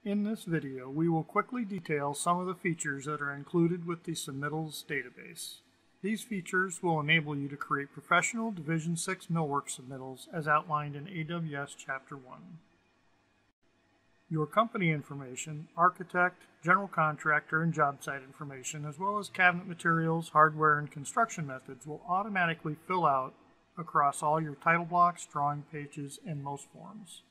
In this video, we will quickly detail some of the features that are included with the Submittals database. These features will enable you to create professional Division 6 millwork submittals as outlined in AWS Chapter 1. Your company information, architect, general contractor, and job site information, as well as cabinet materials, hardware, and construction methods will automatically fill out across all your title blocks, drawing pages, and most forms.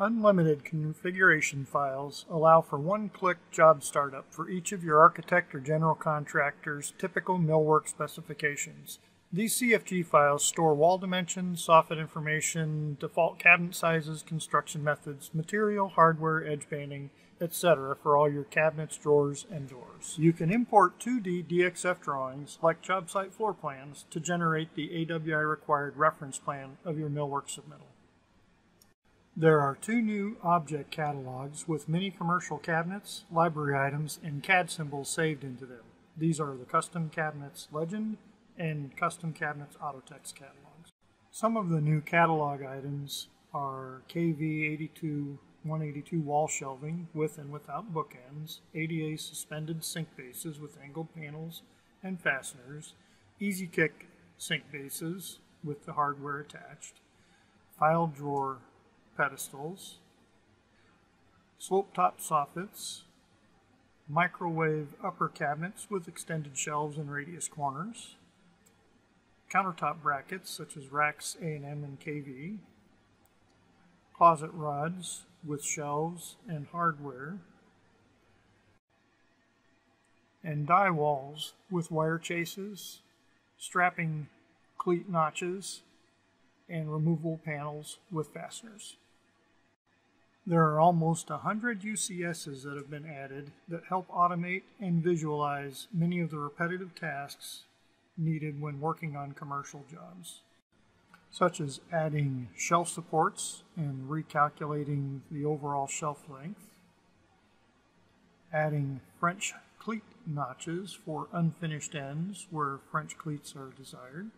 Unlimited configuration files allow for one-click job startup for each of your architect or general contractor's typical millwork specifications. These CFG files store wall dimensions, soffit information, default cabinet sizes, construction methods, material, hardware, edge banding, etc. for all your cabinets, drawers, and doors. You can import 2D DXF drawings, like job site floor plans, to generate the AWI required reference plan of your millwork submittal. There are two new object catalogs with many commercial cabinets, library items, and CAD symbols saved into them. These are the Custom Cabinets Legend and Custom Cabinets Autotext catalogs. Some of the new catalog items are KV82 182 wall shelving with and without bookends, ADA suspended sink bases with angled panels and fasteners, Easy Kick sink bases with the hardware attached, file drawer pedestals, slope-top soffits, microwave upper cabinets with extended shelves and radius corners, countertop brackets such as racks A&M and KV, closet rods with shelves and hardware, and die walls with wire chases, strapping cleat notches, and removable panels with fasteners. There are almost 100 UCSs that have been added that help automate and visualize many of the repetitive tasks needed when working on commercial jobs, such as adding shelf supports and recalculating the overall shelf length, adding French cleat notches for unfinished ends where French cleats are desired.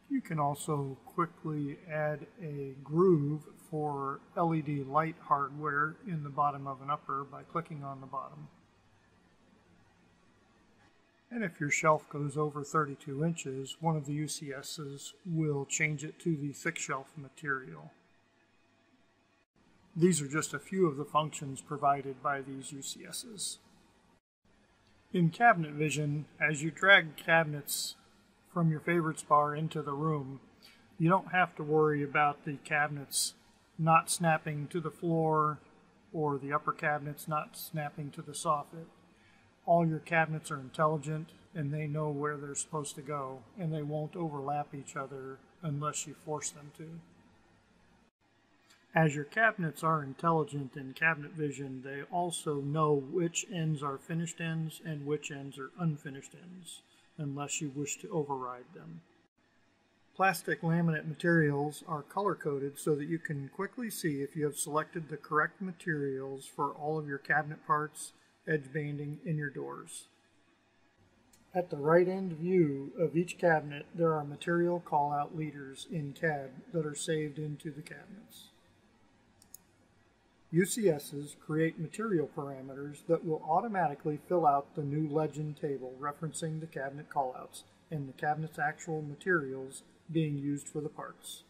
You can also quickly add a groove for LED light hardware in the bottom of an upper by clicking on the bottom. And if your shelf goes over 32 inches, one of the UCSs will change it to the thick shelf material. These are just a few of the functions provided by these UCSs. In Cabinet Vision, as you drag cabinets from your favorites bar into the room, you don't have to worry about the cabinets not snapping to the floor or the upper cabinets not snapping to the soffit. All your cabinets are intelligent and they know where they're supposed to go, and they won't overlap each other unless you force them to. As your cabinets are intelligent in Cabinet Vision, they also know which ends are finished ends and which ends are unfinished ends, unless you wish to override them. Plastic laminate materials are color-coded so that you can quickly see if you have selected the correct materials for all of your cabinet parts, edge banding, and your doors. At the right end view of each cabinet, there are material call-out leaders in CAD that are saved into the cabinets. UCSs create material parameters that will automatically fill out the new legend table referencing the cabinet callouts and the cabinet's actual materials being used for the parts.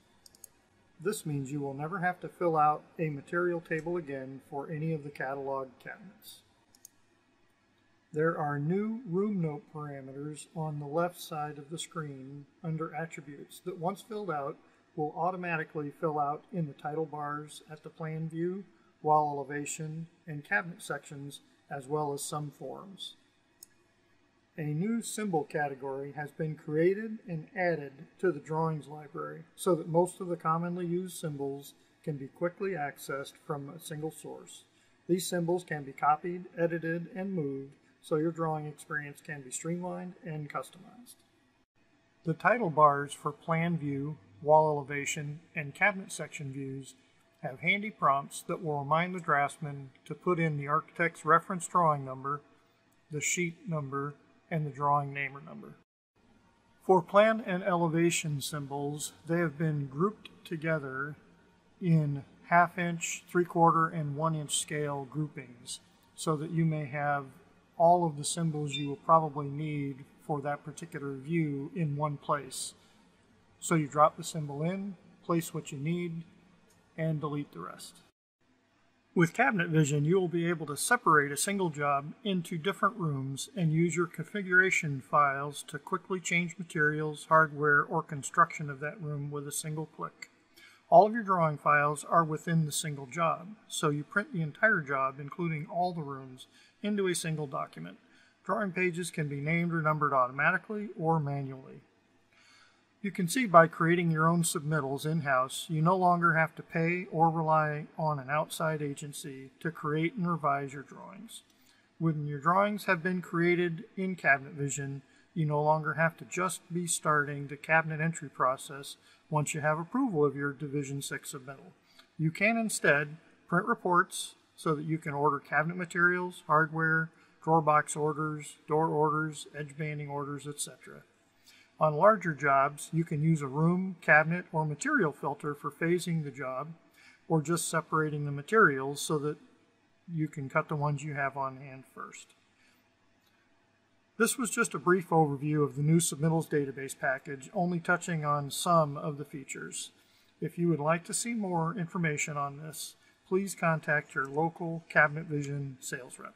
This means you will never have to fill out a material table again for any of the catalog cabinets. There are new room note parameters on the left side of the screen under attributes that, once filled out, will automatically fill out in the title bars at the plan view, wall elevation, and cabinet sections, as well as some forms. A new symbol category has been created and added to the drawings library so that most of the commonly used symbols can be quickly accessed from a single source. These symbols can be copied, edited, and moved so your drawing experience can be streamlined and customized. The title bars for plan view, wall elevation, and cabinet section views have handy prompts that will remind the draftsman to put in the architect's reference drawing number, the sheet number, and the drawing name or number. For plan and elevation symbols, they have been grouped together in 1/2-inch, 3/4, and 1-inch scale groupings so that you may have all of the symbols you will probably need for that particular view in one place. So you drop the symbol in, place what you need, and delete the rest. With Cabinet Vision, you will be able to separate a single job into different rooms and use your configuration files to quickly change materials, hardware, or construction of that room with a single click. All of your drawing files are within the single job, so you print the entire job, including all the rooms, into a single document. Drawing pages can be named or numbered automatically or manually. You can see by creating your own submittals in-house, you no longer have to pay or rely on an outside agency to create and revise your drawings. When your drawings have been created in Cabinet Vision, you no longer have to just be starting the cabinet entry process once you have approval of your Division 6 submittal. You can instead print reports so that you can order cabinet materials, hardware, drawer box orders, door orders, edge banding orders, etc. On larger jobs, you can use a room, cabinet, or material filter for phasing the job, or just separating the materials so that you can cut the ones you have on hand first. This was just a brief overview of the new Submittals database package, only touching on some of the features. If you would like to see more information on this, please contact your local Cabinet Vision sales rep.